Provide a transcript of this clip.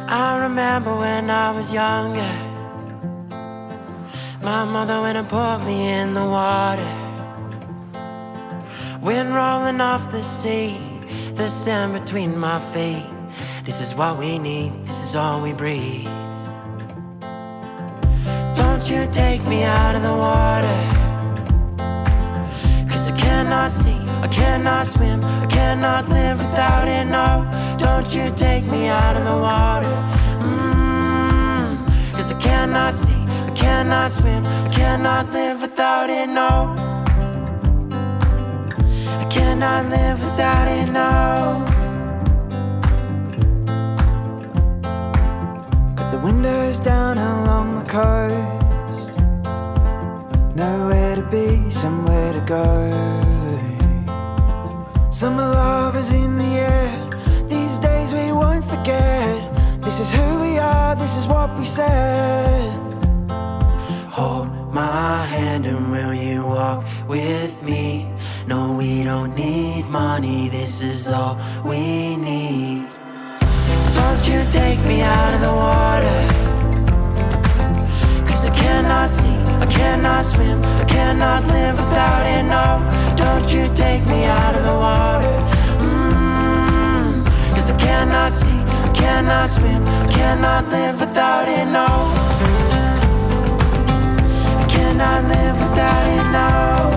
I remember when I was younger, my mother went and put me in the water. Wind rolling off the sea, the sand between my feet. This is what we need, this is all we breathe. Don't you take me out of the water, 'cause I cannot see, I cannot swim, I cannot live without it, no. Don't you take me out of the water, 'cause I cannot see, I cannot swim, I cannot live without it, no. I cannot live without it, no. Got the windows down along the coast, nowhere to be, somewhere to go. Summer love is in the air, these days we won't forget. This is who we are, this is what we said. Hold my hand and will you walk with me? No, we don't need money, this is all we need. Don't you take me out of the water, 'cause I cannot see, I cannot swim, I cannot live without it, no. Don't you take me out of the water, 'cause I cannot see, I cannot swim, I cannot live without it, no. I cannot live without it, no.